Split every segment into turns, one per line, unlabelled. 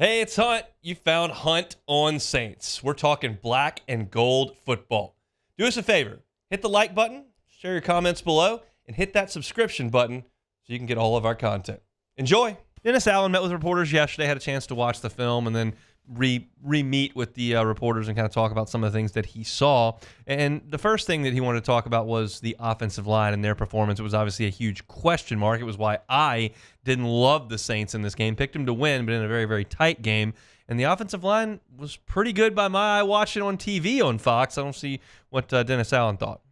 Hey, it's Hunt. You found Hunt on Saints. We're talking black and gold football. Do us a favor. Hit the like button, share your comments below, and hit that subscription button so you can get all of our content. Enjoy. Dennis Allen met with reporters yesterday, had a chance to watch the film, and then re-meet with the reporters and kind of talk about some of the things that he saw. And the first thing that he wanted to talk about was the offensive line and their performance. It was obviously a huge question mark. It was why I didn't love the Saints in this game. Picked them to win, but in a very, very tight game. And the offensive line was pretty good by my eye watching on TV on Fox. I don't see what Dennis Allen thought.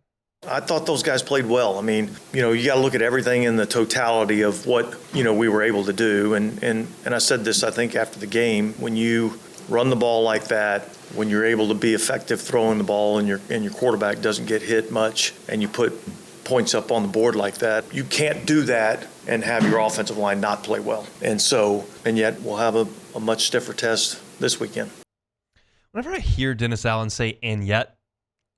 I thought those guys played well. I mean, you got to look at everything in the totality of what, we were able to do. And I said this, I think, after the game, when you run the ball like that, when you're able to be effective throwing the ball and your quarterback doesn't get hit much and you put points up on the board like that, you can't do that and have your offensive line not play well. And yet we'll have a much stiffer test this weekend.
Whenever I hear Dennis Allen say "and yet,"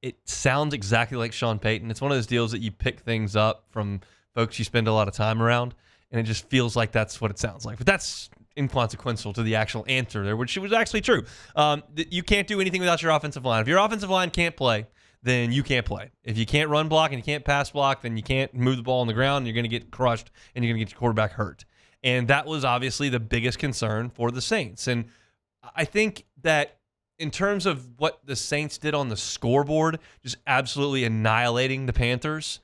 it sounds exactly like Sean Payton. It's one of those deals that you pick things up from folks you spend a lot of time around, and it just feels like that's what it sounds like. But that's inconsequential to the actual answer there, which was actually true. You can't do anything without your offensive line. If your offensive line can't play, then you can't play. If you can't run block and you can't pass block, then you can't move the ball on the ground, and you're going to get crushed, and you're going to get your quarterback hurt. And that was obviously the biggest concern for the Saints. And I think that in terms of what the Saints did on the scoreboard, just absolutely annihilating the Panthers,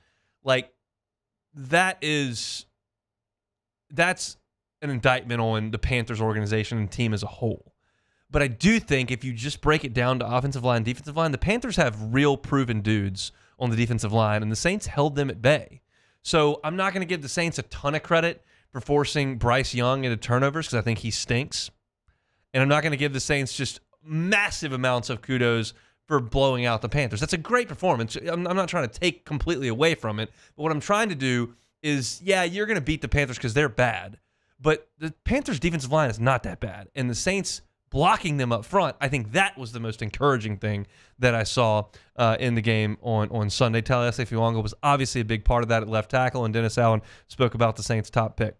that's an indictment on the Panthers organization and team as a whole. But I do think if you just break it down to offensive line, defensive line, the Panthers have real proven dudes on the defensive line, and the Saints held them at bay. So I'm not going to give the Saints a ton of credit for forcing Bryce Young into turnovers because I think he stinks. And I'm not going to give the Saints just massive amounts of kudos for blowing out the Panthers. That's a great performance. I'm not trying to take completely away from it, but what I'm trying to do is, you're going to beat the Panthers because they're bad, but the Panthers' defensive line is not that bad, and the Saints blocking them up front, I think that was the most encouraging thing that I saw in the game on Sunday. Taliese Fuaga was obviously a big part of that at left tackle, and Dennis Allen spoke about the Saints' top pick.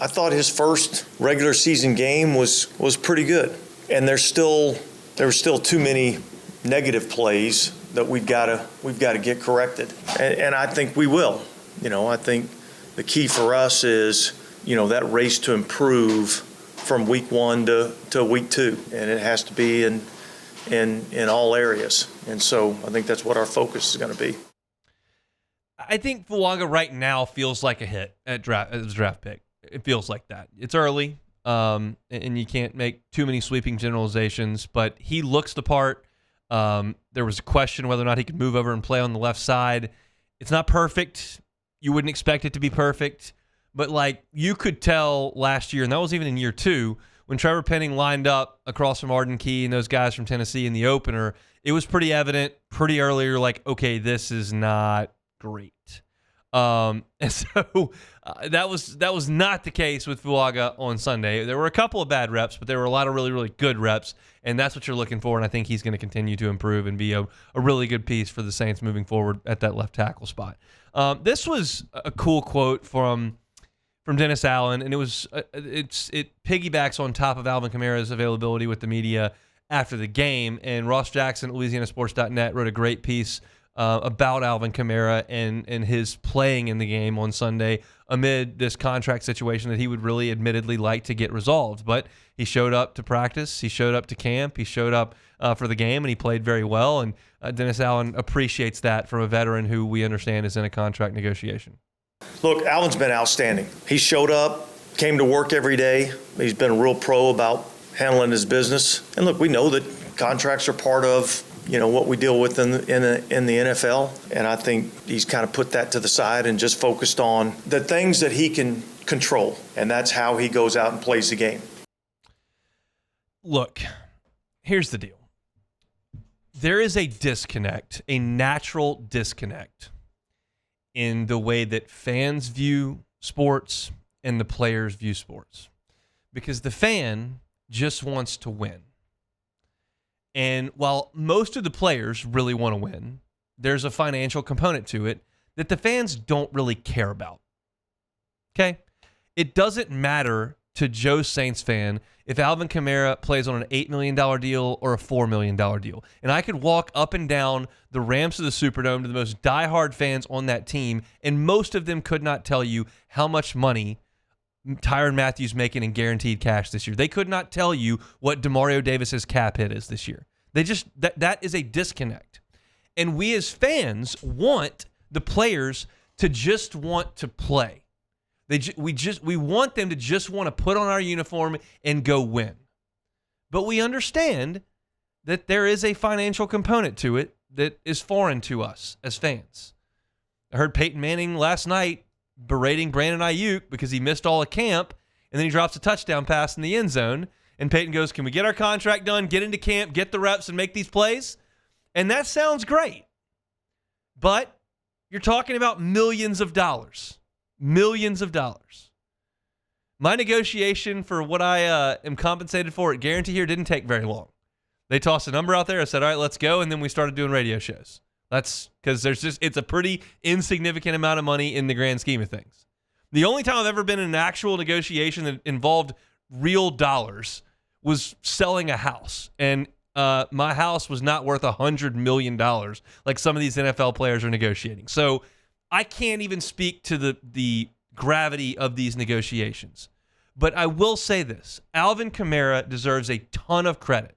I thought his first regular season game was pretty good. And there were still too many negative plays that we've got to get corrected, and I think we will. I think the key for us is that race to improve from week 1 to week 2, and it has to be in all areas. And so I think that's what our focus is going to be.
I think Fuaga right now feels like a hit as draft pick. It feels like that. It's early. And you can't make too many sweeping generalizations, but he looks the part. There was a question whether or not he could move over and play on the left side. It's not perfect. You wouldn't expect it to be perfect, but you could tell last year, and that was even in year 2, when Trevor Penning lined up across from Arden Key and those guys from Tennessee in the opener, it was pretty evident pretty early. You're like, okay, this is not great. And so that was not the case with Fuaga on Sunday. There were a couple of bad reps, but there were a lot of really, really good reps, and that's what you're looking for, and I think he's going to continue to improve and be a really good piece for the Saints moving forward at that left tackle spot. This was a cool quote from Dennis Allen, and it piggybacks on top of Alvin Kamara's availability with the media after the game, and Ross Jackson at LouisianaSports.net wrote a great piece about Alvin Kamara and his playing in the game on Sunday amid this contract situation that he would really admittedly like to get resolved. But he showed up to practice, he showed up to camp, he showed up for the game, and he played very well. And Dennis Allen appreciates that from a veteran who we understand is in a contract negotiation.
Look, Alvin's been outstanding. He showed up, came to work every day. He's been a real pro about handling his business. And look, we know that contracts are part of what we deal with in the NFL. And I think he's kind of put that to the side and just focused on the things that he can control. And that's how he goes out and plays the game.
Look, here's the deal. There is a disconnect, a natural disconnect in the way that fans view sports and the players view sports. Because the fan just wants to win. And while most of the players really want to win, there's a financial component to it that the fans don't really care about. Okay? It doesn't matter to Joe's Saints fan if Alvin Kamara plays on an $8 million deal or a $4 million deal. And I could walk up and down the ramps of the Superdome to the most diehard fans on that team, and most of them could not tell you how much money Tyrann Mathieu's making in guaranteed cash this year. They could not tell you what DeMario Davis's cap hit is this year. They just that is a disconnect. And we as fans want the players to just want to play. We want them to just want to put on our uniform and go win. But we understand that there is a financial component to it that is foreign to us as fans. I heard Peyton Manning last night berating Brandon Ayuk because he missed all of camp, and then he drops a touchdown pass in the end zone, and Peyton goes, "Can we get our contract done, get into camp, get the reps, and make these plays?" And that sounds great. But you're talking about millions of dollars. Millions of dollars. My negotiation for what I am compensated for at Guarantee here didn't take very long. They tossed a number out there. I said, all right, let's go. And then we started doing radio shows. That's because it's a pretty insignificant amount of money in the grand scheme of things. The only time I've ever been in an actual negotiation that involved real dollars was selling a house. And my house was not worth $100 million like some of these NFL players are negotiating. So I can't even speak to the gravity of these negotiations. But I will say this. Alvin Kamara deserves a ton of credit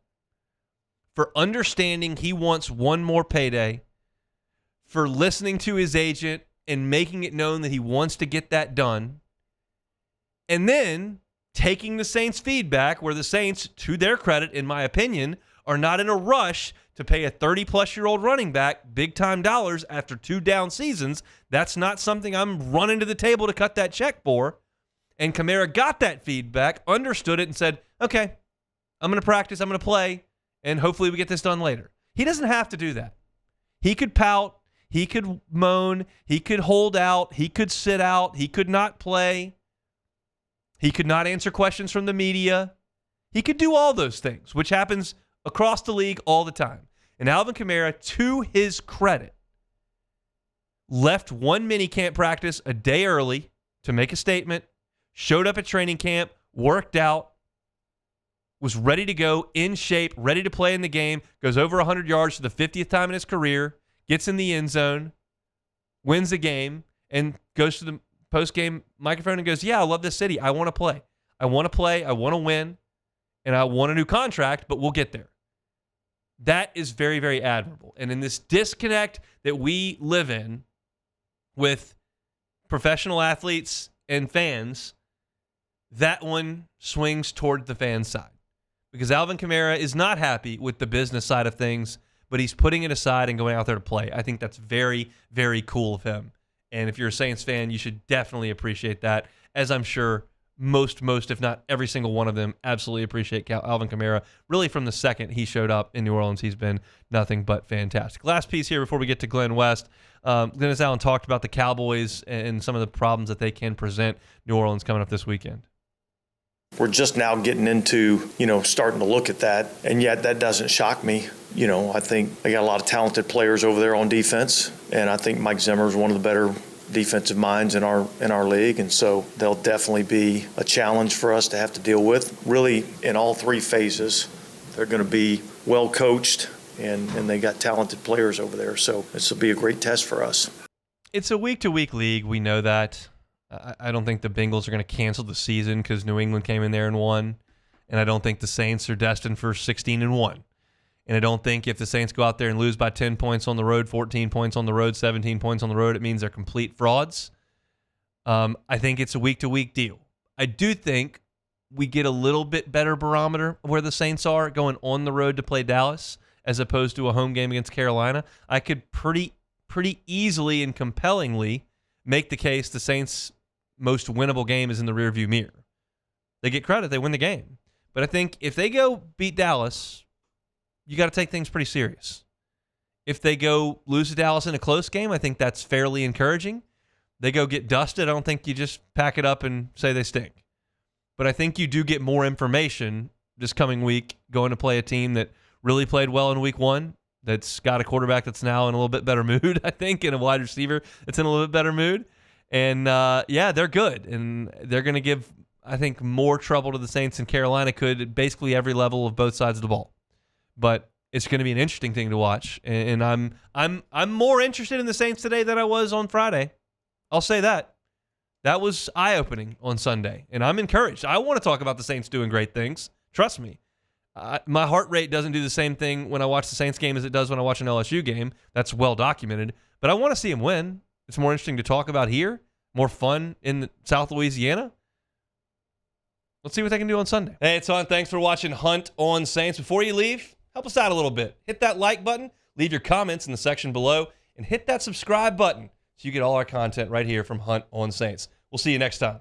for understanding he wants one more payday, for listening to his agent and making it known that he wants to get that done, and then taking the Saints' feedback, where the Saints, to their credit, in my opinion, are not in a rush to pay a 30-plus-year-old running back big-time dollars after 2 down seasons. That's not something I'm running to the table to cut that check for. And Kamara got that feedback, understood it, and said, okay, I'm going to practice, I'm going to play, and hopefully we get this done later. He doesn't have to do that. He could pout, he could moan, he could hold out, he could sit out, he could not play, he could not answer questions from the media. He could do all those things, which happens across the league all the time. And Alvin Kamara, to his credit, left one mini-camp practice a day early to make a statement, showed up at training camp, worked out, was ready to go, in shape, ready to play in the game, goes over 100 yards for the 50th time in his career, gets in the end zone, wins the game, and goes to the post-game microphone and goes, yeah, I love this city. I want to play. I want to play. I want to win. And I want a new contract, but we'll get there. That is very, very admirable. And in this disconnect that we live in with professional athletes and fans, that one swings toward the fan side. Because Alvin Kamara is not happy with the business side of things, but he's putting it aside and going out there to play. I think that's very, very cool of him. And if you're a Saints fan, you should definitely appreciate that, as I'm sure most, if not every single one of them, absolutely appreciate Alvin Kamara. Really, from the second he showed up in New Orleans, he's been nothing but fantastic. Last piece here before we get to Glenn West. Dennis Allen talked about the Cowboys and some of the problems that they can present New Orleans coming up this weekend.
We're just now getting into, starting to look at that, and yet that doesn't shock me. I think they got a lot of talented players over there on defense, and I think Mike Zimmer is one of the better defensive minds in our league, and so they'll definitely be a challenge for us to have to deal with. Really, in all 3 phases, they're going to be well coached, and they got talented players over there, so this will be a great test for us.
It's a week-to-week league. We know that. I don't think the Bengals are going to cancel the season because New England came in there and won, and I don't think the Saints are destined for 16-1. And I don't think if the Saints go out there and lose by 10 points on the road, 14 points on the road, 17 points on the road, it means they're complete frauds. I think it's a week-to-week deal. I do think we get a little bit better barometer of where the Saints are going on the road to play Dallas as opposed to a home game against Carolina. I could pretty easily and compellingly make the case the Saints' most winnable game is in the rearview mirror. They get credit. They win the game. But I think if they go beat Dallas, you got to take things pretty serious. If they go lose to Dallas in a close game, I think that's fairly encouraging. They go get dusted, I don't think you just pack it up and say they stink. But I think you do get more information this coming week going to play a team that really played well in week 1, that's got a quarterback that's now in a little bit better mood, I think, and a wide receiver that's in a little bit better mood. And, they're good. And they're going to give I think, more trouble to the Saints than Carolina could at basically every level of both sides of the ball. But it's going to be an interesting thing to watch, and I'm more interested in the Saints today than I was on Friday. I'll say that. That was eye-opening on Sunday, and I'm encouraged. I want to talk about the Saints doing great things. Trust me. My heart rate doesn't do the same thing when I watch the Saints game as it does when I watch an LSU game. That's well documented. But I want to see them win. It's more interesting to talk about here, more fun in South Louisiana. Let's see what they can do on Sunday. Hey, it's on. Thanks for watching Hunt on Saints. Before you leave, help us out a little bit. Hit that like button, leave your comments in the section below, and hit that subscribe button so you get all our content right here from Hunt on Saints. We'll see you next time.